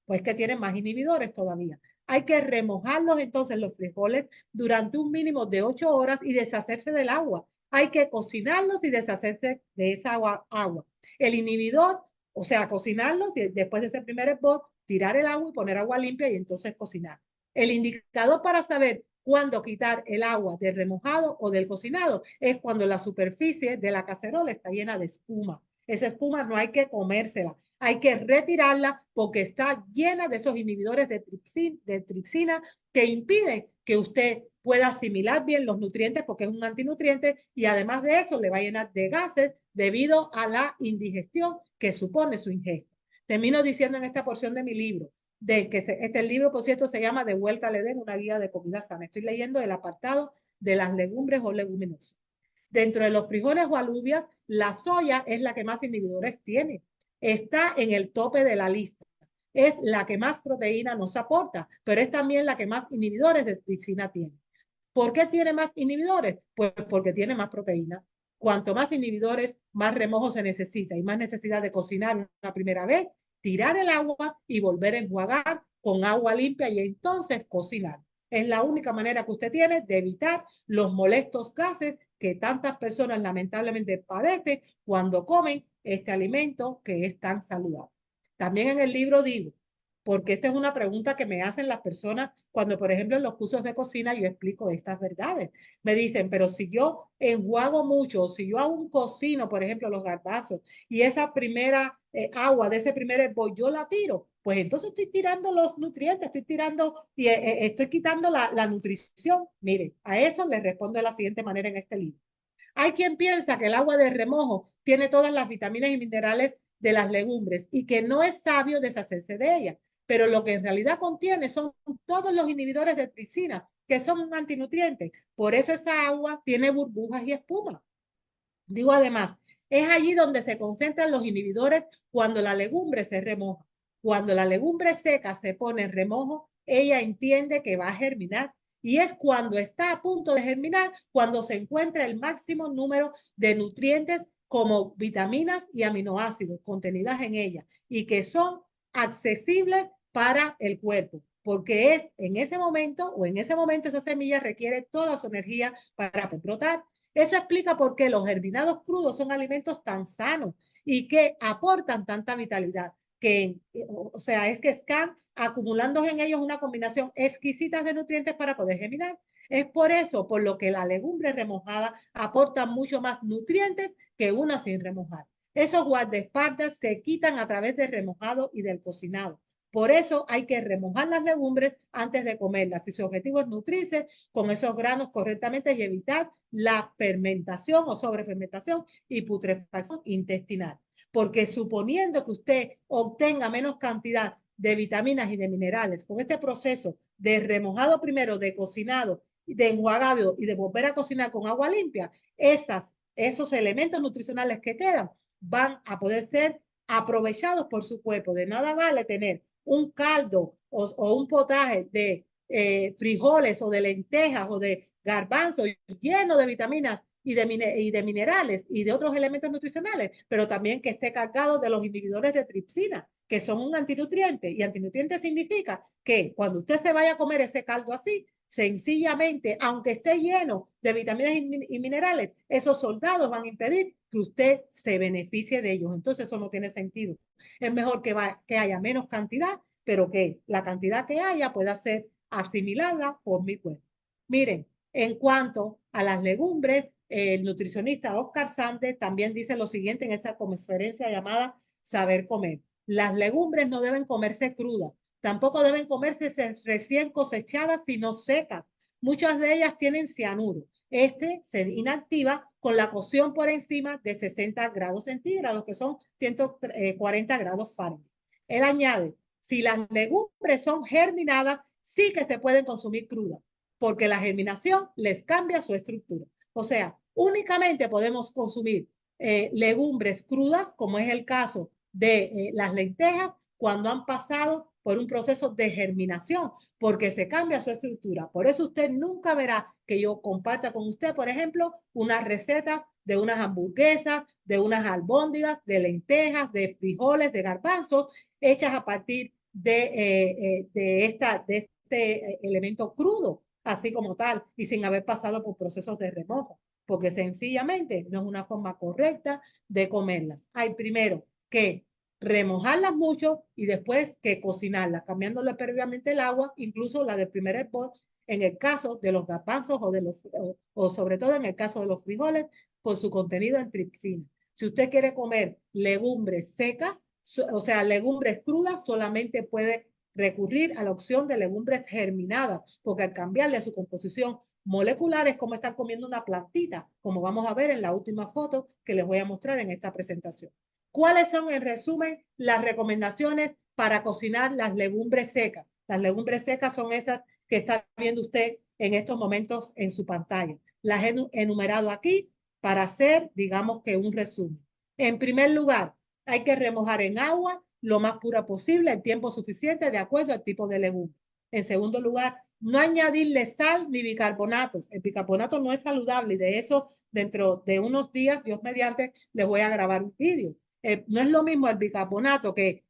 pues que tienen más inhibidores todavía. Hay que remojarlos entonces los frijoles durante un mínimo de 8 horas y deshacerse del agua. Hay que cocinarlos y deshacerse de esa agua. El inhibidor, o sea, cocinarlos y después de ese primer hervor, tirar el agua y poner agua limpia y entonces cocinar. El indicador para saber cuándo quitar el agua del remojado o del cocinado es cuando la superficie de la cacerola está llena de espuma. Esa espuma no hay que comérsela, hay que retirarla porque está llena de esos inhibidores de tripsina que impiden que usted pueda asimilar bien los nutrientes porque es un antinutriente y además de eso le va a llenar de gases debido a la indigestión que supone su ingesta. Termino diciendo en esta porción de mi libro, este libro, por cierto, se llama De vuelta al Edén, una guía de comida sana. Estoy leyendo el apartado de las legumbres o leguminosas. Dentro de los frijoles o alubias, la soya es la que más inhibidores tiene. Está en el tope de la lista. Es la que más proteína nos aporta, pero es también la que más inhibidores de tripsina tiene. ¿Por qué tiene más inhibidores? Pues porque tiene más proteína. Cuanto más inhibidores, más remojo se necesita y más necesidad de cocinar una primera vez, tirar el agua y volver a enjuagar con agua limpia y entonces cocinar. Es la única manera que usted tiene de evitar los molestos gases que tantas personas lamentablemente padecen cuando comen este alimento que es tan saludable. También en el libro digo, porque esta es una pregunta que me hacen las personas cuando, por ejemplo, en los cursos de cocina yo explico estas verdades. Me dicen, pero si yo enjuago mucho, si yo aún cocino, por ejemplo, los garbanzos y esa primera agua de ese primer hervor yo la tiro, pues entonces estoy tirando los nutrientes, estoy tirando y estoy quitando la nutrición. Mire, a eso les respondo de la siguiente manera en este libro. Hay quien piensa que el agua de remojo tiene todas las vitaminas y minerales de las legumbres y que no es sabio deshacerse de ellas, pero lo que en realidad contiene son todos los inhibidores de tripsina, que son antinutrientes. Por eso esa agua tiene burbujas y espuma. Digo además, es allí donde se concentran los inhibidores cuando la legumbre se remoja. Cuando la legumbre seca se pone en remojo, ella entiende que va a germinar y es cuando está a punto de germinar cuando se encuentra el máximo número de nutrientes como vitaminas y aminoácidos contenidas en ella y que son accesibles para el cuerpo, porque es en ese momento o en ese momento esa semilla requiere toda su energía para brotar. Eso explica por qué los germinados crudos son alimentos tan sanos y que aportan tanta vitalidad. Que, o sea, es que están acumulando en ellos una combinación exquisita de nutrientes para poder germinar. Es por eso por lo que la legumbre remojada aporta mucho más nutrientes que una sin remojar. Esos guardaespaldas se quitan a través del remojado y del cocinado. Por eso hay que remojar las legumbres antes de comerlas. Si su objetivo es nutrirse con esos granos correctamente y evitar la fermentación o sobrefermentación y putrefacción intestinal. Porque suponiendo que usted obtenga menos cantidad de vitaminas y de minerales con este proceso de remojado primero, de cocinado, de enjuagado y de volver a cocinar con agua limpia, esos elementos nutricionales que quedan van a poder ser aprovechados por su cuerpo. De nada vale tener un caldo o un potaje de frijoles o de lentejas o de garbanzos lleno de vitaminas y de minerales y de otros elementos nutricionales, pero también que esté cargado de los inhibidores de tripsina, que son un antinutriente. Y antinutriente significa que cuando usted se vaya a comer ese caldo así, sencillamente, aunque esté lleno de vitaminas y minerales, esos soldados van a impedir que usted se beneficie de ellos. Entonces eso no tiene sentido. Es mejor que haya menos cantidad, pero que la cantidad que haya pueda ser asimilada por mi cuerpo. Miren, en cuanto a las legumbres, el nutricionista Oscar Sande también dice lo siguiente en esa conferencia llamada Saber Comer. Las legumbres no deben comerse crudas, tampoco deben comerse recién cosechadas, sino secas. Muchas de ellas tienen cianuro. Este se inactiva con la cocción por encima de 60 grados centígrados, que son 140 grados Fahrenheit. Él añade, si las legumbres son germinadas, sí que se pueden consumir crudas, porque la germinación les cambia su estructura. O sea, únicamente podemos consumir legumbres crudas, como es el caso de las lentejas, cuando han pasado por un proceso de germinación, porque se cambia su estructura. Por eso usted nunca verá que yo comparta con usted, por ejemplo, una receta de unas hamburguesas, de unas albóndigas, de lentejas, de frijoles, de garbanzos, hechas a partir de este elemento crudo, así como tal, y sin haber pasado por procesos de remojo, porque sencillamente no es una forma correcta de comerlas. Hay primero que remojarlas mucho y después que cocinarlas, cambiándole previamente el agua, incluso la del primer hervor, en el caso de los garbanzos o sobre todo en el caso de los frijoles, por su contenido en tripsina. Si usted quiere comer legumbres secas, o sea, legumbres crudas, solamente puede recurrir a la opción de legumbres germinadas, porque al cambiarle su composición molecular es como estar comiendo una plantita, como vamos a ver en la última foto que les voy a mostrar en esta presentación. ¿Cuáles son, en resumen, las recomendaciones para cocinar las legumbres secas? Las legumbres secas son esas que está viendo usted en estos momentos en su pantalla. Las he enumerado aquí para hacer, digamos que un resumen. En primer lugar, hay que remojar en agua lo más pura posible, el tiempo suficiente de acuerdo al tipo de legumbre. En segundo lugar, no añadirle sal ni bicarbonatos. El bicarbonato no es saludable y de eso dentro de unos días, Dios mediante, les voy a grabar un vídeo. No es lo mismo el bicarbonato que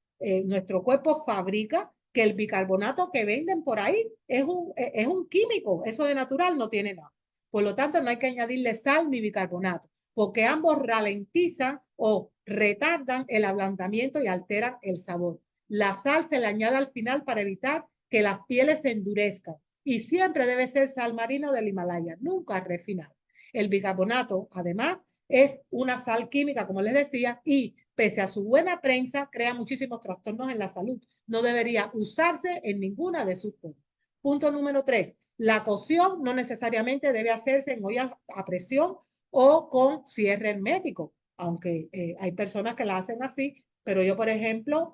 nuestro cuerpo fabrica que el bicarbonato que venden por ahí. Es un químico, eso de natural no tiene nada. Por lo tanto, no hay que añadirle sal ni bicarbonato, porque ambos ralentizan o retardan el ablandamiento y alteran el sabor. La sal se le añade al final para evitar que las pieles se endurezcan y siempre debe ser sal marina del Himalaya, nunca refinada. El bicarbonato, además, es una sal química, como les decía, y pese a su buena prensa, crea muchísimos trastornos en la salud. No debería usarse en ninguna de sus formas. Punto número 3. La cocción no necesariamente debe hacerse en ollas a presión o con cierre hermético, aunque hay personas que la hacen así, pero yo, por ejemplo,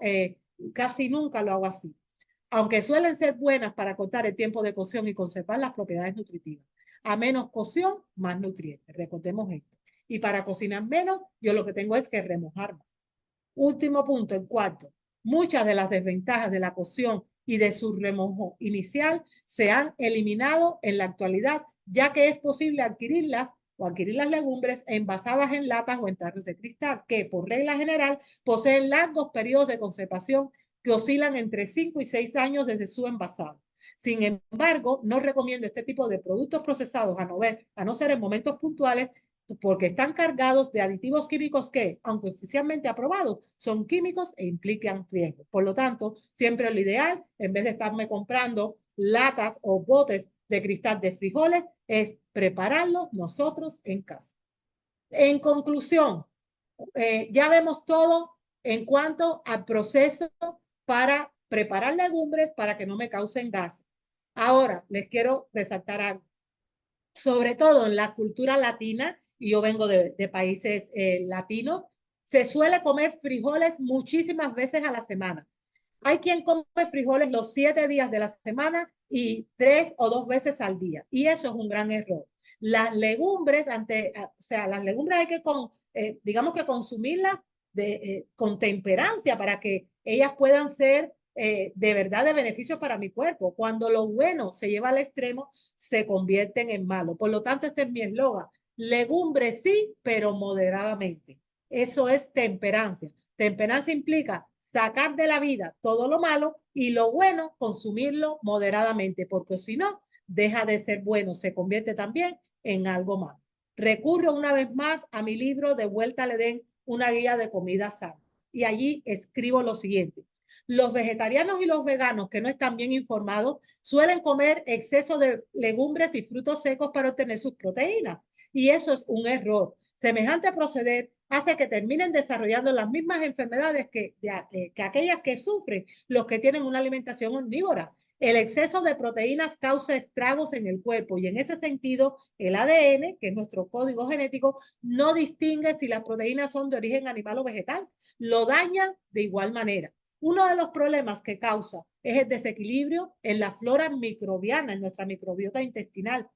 casi nunca lo hago así, aunque suelen ser buenas para cortar el tiempo de cocción y conservar las propiedades nutritivas. A menos cocción, más nutrientes. Recordemos esto. Y para cocinar menos, yo lo que tengo es que remojar más. Último punto, el cuarto. Muchas de las desventajas de la cocción y de su remojo inicial se han eliminado en la actualidad, ya que es posible adquirirlas o adquirir las legumbres envasadas en latas o en tarros de cristal, que por regla general poseen largos periodos de conservación que oscilan entre 5 y 6 años desde su envasado. Sin embargo, no recomiendo este tipo de productos procesados a no ser en momentos puntuales, porque están cargados de aditivos químicos que, aunque oficialmente aprobados, son químicos e implican riesgos. Por lo tanto, siempre lo ideal, en vez de estarme comprando latas o botes de cristal de frijoles es prepararlos nosotros en casa. En conclusión, ya vemos todo en cuanto al proceso para preparar legumbres para que no me causen gases. Ahora, les quiero resaltar algo, sobre todo en la cultura latina, y yo vengo de países latinos, se suele comer frijoles muchísimas veces a la semana. Hay quien come frijoles los 7 días de la semana y 3 o 2 veces al día. Y eso es un gran error. Las legumbres, o sea, las legumbres hay que, digamos que consumirlas con temperancia para que ellas puedan ser de verdad de beneficio para mi cuerpo. Cuando lo bueno se lleva al extremo, se convierten en malo. Por lo tanto, este es mi eslogan. Legumbres sí, pero moderadamente. Eso es temperancia. Temperancia implica sacar de la vida todo lo malo y lo bueno, consumirlo moderadamente, porque si no, deja de ser bueno, se convierte también en algo malo. Recurro una vez más a mi libro De vuelta al Edén, una guía de comida sana. Y allí escribo lo siguiente. Los vegetarianos y los veganos que no están bien informados suelen comer exceso de legumbres y frutos secos para obtener sus proteínas. Y eso es un error. Semejante proceder hace que terminen desarrollando las mismas enfermedades que aquellas que sufren los que tienen una alimentación omnívora. El exceso de proteínas causa estragos en el cuerpo y en ese sentido el ADN, que es nuestro código genético, no distingue si las proteínas son de origen animal o vegetal. Lo dañan de igual manera. Uno de los problemas que causa es el desequilibrio en la flora microbiana, en nuestra microbiota intestinal,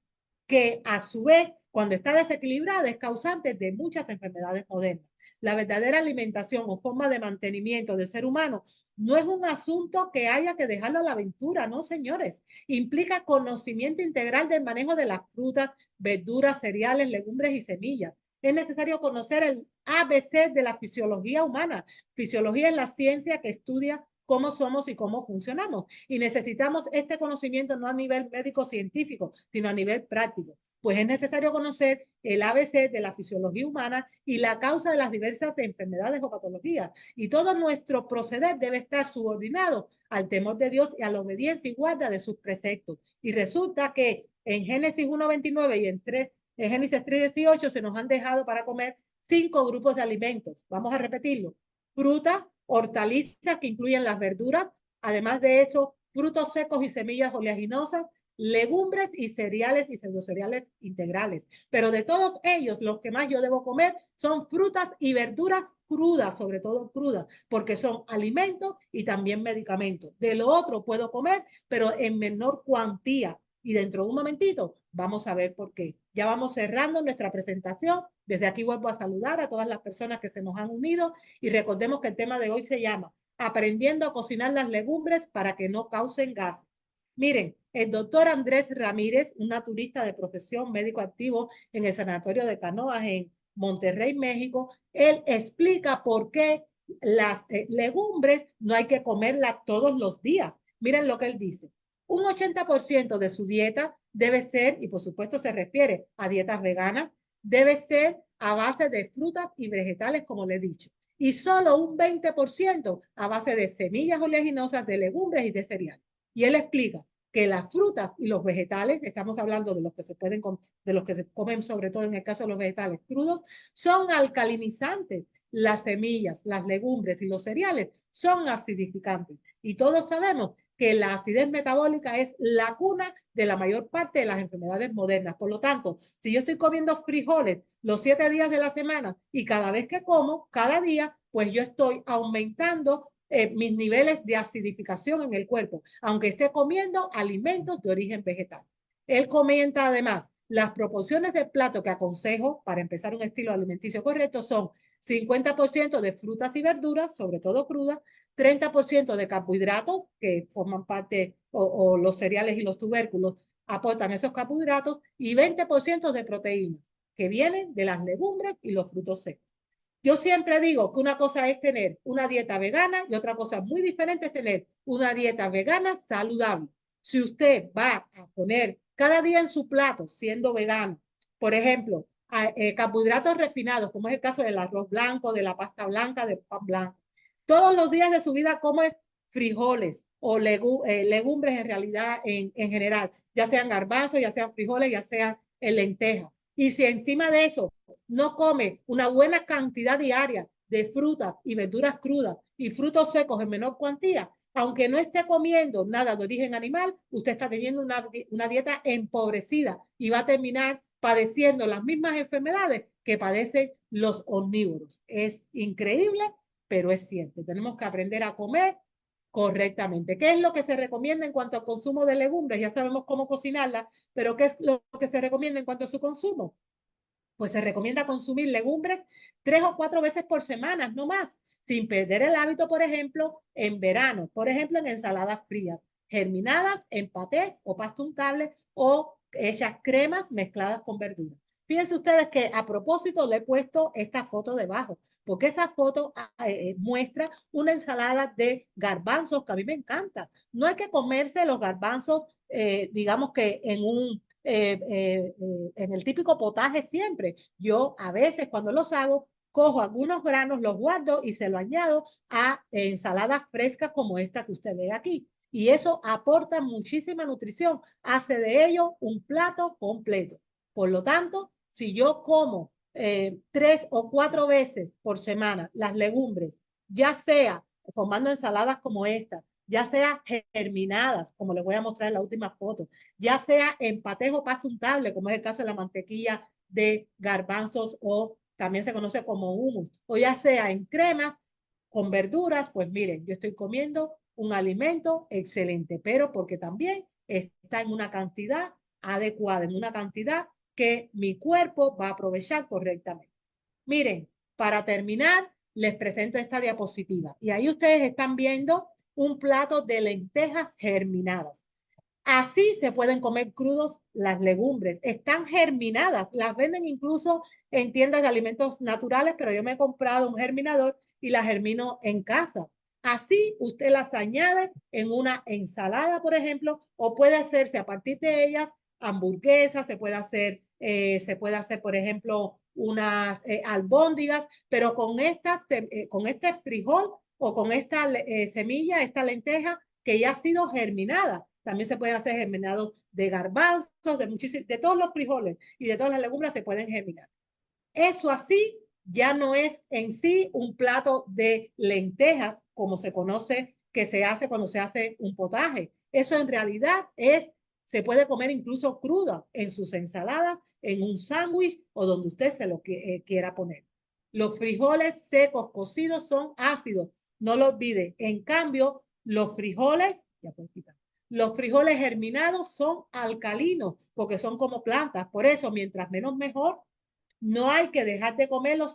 que a su vez, cuando está desequilibrada, es causante de muchas enfermedades modernas. La verdadera alimentación o forma de mantenimiento del ser humano no es un asunto que haya que dejarlo a la aventura, no, señores. Implica conocimiento integral del manejo de las frutas, verduras, cereales, legumbres y semillas. Es necesario conocer el ABC de la fisiología humana. Fisiología es la ciencia que estudia cómo somos y cómo funcionamos. Y necesitamos este conocimiento no a nivel médico-científico, sino a nivel práctico. Pues es necesario conocer el ABC de la fisiología humana y la causa de las diversas enfermedades o patologías. Y todo nuestro proceder debe estar subordinado al temor de Dios y a la obediencia y guarda de sus preceptos. Y resulta que en Génesis 1:29 y en Génesis 3:18 se nos han dejado para comer 5 grupos de alimentos. Vamos a repetirlo. Frutas, hortalizas que incluyen las verduras, además de eso, frutos secos y semillas oleaginosas, legumbres y cereales y pseudocereales integrales. Pero de todos ellos, los que más yo debo comer son frutas y verduras crudas, sobre todo crudas, porque son alimentos y también medicamentos. De lo otro puedo comer, pero en menor cuantía. Y dentro de un momentito vamos a ver por qué. Ya vamos cerrando nuestra presentación. Desde aquí vuelvo a saludar a todas las personas que se nos han unido y recordemos que el tema de hoy se llama Aprendiendo a cocinar las legumbres para que no causen gases. Miren, el doctor Andrés Ramírez, un naturista de profesión, médico activo en el Sanatorio de Canoas en Monterrey, México, él explica por qué las legumbres no hay que comerlas todos los días. Miren lo que él dice. Un 80% de su dieta debe ser, y por supuesto se refiere a dietas veganas, debe ser a base de frutas y vegetales, como le he dicho. Y solo un 20% a base de semillas oleaginosas, de legumbres y de cereales. Y él explica que las frutas y los vegetales, estamos hablando de los que se pueden de los que se comen sobre todo en el caso de los vegetales crudos, son alcalinizantes. Las semillas, las legumbres y los cereales son acidificantes. Y todos sabemos que la acidez metabólica es la cuna de la mayor parte de las enfermedades modernas. Por lo tanto, si yo estoy comiendo frijoles los 7 días de la semana y cada vez que como, cada día, pues yo estoy aumentando mis niveles de acidificación en el cuerpo, aunque esté comiendo alimentos de origen vegetal. Él comenta además, las proporciones del plato que aconsejo para empezar un estilo alimenticio correcto son 50% de frutas y verduras, sobre todo crudas, 30% de carbohidratos que forman parte, o los cereales y los tubérculos aportan esos carbohidratos, y 20% de proteínas que vienen de las legumbres y los frutos secos. Yo siempre digo que una cosa es tener una dieta vegana y otra cosa muy diferente es tener una dieta vegana saludable. Si usted va a poner cada día en su plato, siendo vegano, por ejemplo, carbohidratos refinados, como es el caso del arroz blanco, de la pasta blanca, del pan blanco, todos los días de su vida come frijoles o legumbres en realidad en general, ya sean garbanzos, ya sean frijoles, ya sean lentejas. Y si encima de eso no come una buena cantidad diaria de frutas y verduras crudas y frutos secos en menor cuantía, aunque no esté comiendo nada de origen animal, usted está teniendo una dieta empobrecida y va a terminar padeciendo las mismas enfermedades que padecen los omnívoros. Es increíble, pero es cierto. Tenemos que aprender a comer correctamente. ¿Qué es lo que se recomienda en cuanto al consumo de legumbres? Ya sabemos cómo cocinarlas, pero ¿qué es lo que se recomienda en cuanto a su consumo? Pues se recomienda consumir legumbres 3 o 4 veces por semana, no más, sin perder el hábito, por ejemplo, en verano, por ejemplo, en ensaladas frías, germinadas, en patés o pasta untable o hechas cremas mezcladas con verduras. Fíjense ustedes que a propósito le he puesto esta foto debajo, porque esa foto muestra una ensalada de garbanzos que a mí me encanta. No hay que comerse los garbanzos, digamos que en el típico potaje siempre. Yo a veces cuando los hago, cojo algunos granos, los guardo y se lo añado a ensaladas frescas como esta que usted ve aquí. Y eso aporta muchísima nutrición, hace de ello un plato completo. Por lo tanto, si yo como 3 o 4 veces por semana las legumbres, ya sea formando ensaladas como esta, ya sea germinadas, como les voy a mostrar en la última foto, ya sea en patés o pasta untable, como es el caso de la mantequilla de garbanzos o también se conoce como hummus, o ya sea en cremas con verduras, pues miren, yo estoy comiendo un alimento excelente, pero porque también está en una cantidad adecuada, en una cantidad que mi cuerpo va a aprovechar correctamente. Miren, para terminar, les presento esta diapositiva y ahí ustedes están viendo un plato de lentejas germinadas. Así se pueden comer crudos las legumbres. Están germinadas, las venden incluso en tiendas de alimentos naturales, pero yo me he comprado un germinador y las germino en casa. Así usted las añade en una ensalada, por ejemplo, o puede hacerse a partir de ellas hamburguesas, se puede hacer, por ejemplo, unas albóndigas, pero con este frijol o con esta semilla, esta lenteja que ya ha sido germinada. También se pueden hacer germinados de garbanzos, de todos los frijoles y de todas las legumbres se pueden germinar. Eso así ya no es en sí un plato de lentejas, como se conoce que se hace cuando se hace un potaje. Eso en realidad se puede comer incluso cruda en sus ensaladas, en un sándwich o donde usted se lo quiera poner. Los frijoles secos cocidos son ácidos, no lo olvide. En cambio, los frijoles germinados son alcalinos porque son como plantas. Por eso, mientras menos mejor, no hay que dejar de comerlo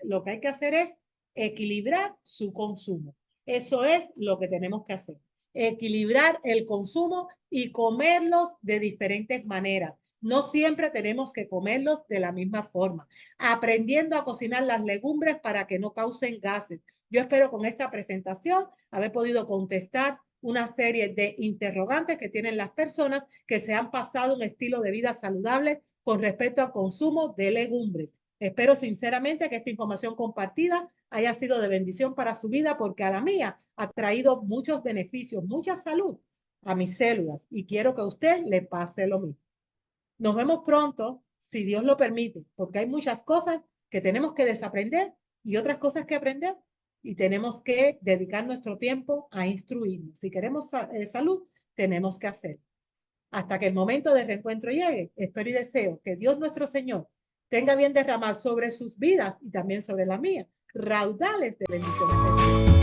lo que hay que hacer es equilibrar su consumo. Eso es lo que tenemos que hacer. Equilibrar el consumo y comerlos de diferentes maneras. No siempre tenemos que comerlos de la misma forma. Aprendiendo a cocinar las legumbres para que no causen gases. Yo espero con esta presentación haber podido contestar una serie de interrogantes que tienen las personas que se han pasado un estilo de vida saludable con respecto al consumo de legumbres. Espero sinceramente que esta información compartida haya sido de bendición para su vida porque a la mía ha traído muchos beneficios, mucha salud a mis células y quiero que a usted le pase lo mismo. Nos vemos pronto, si Dios lo permite, porque hay muchas cosas que tenemos que desaprender y otras cosas que aprender y tenemos que dedicar nuestro tiempo a instruirnos. Si queremos salud, tenemos que hacerlo. Hasta que el momento de reencuentro llegue, espero y deseo que Dios nuestro Señor tenga bien derramar sobre sus vidas y también sobre la mía raudales de bendiciones.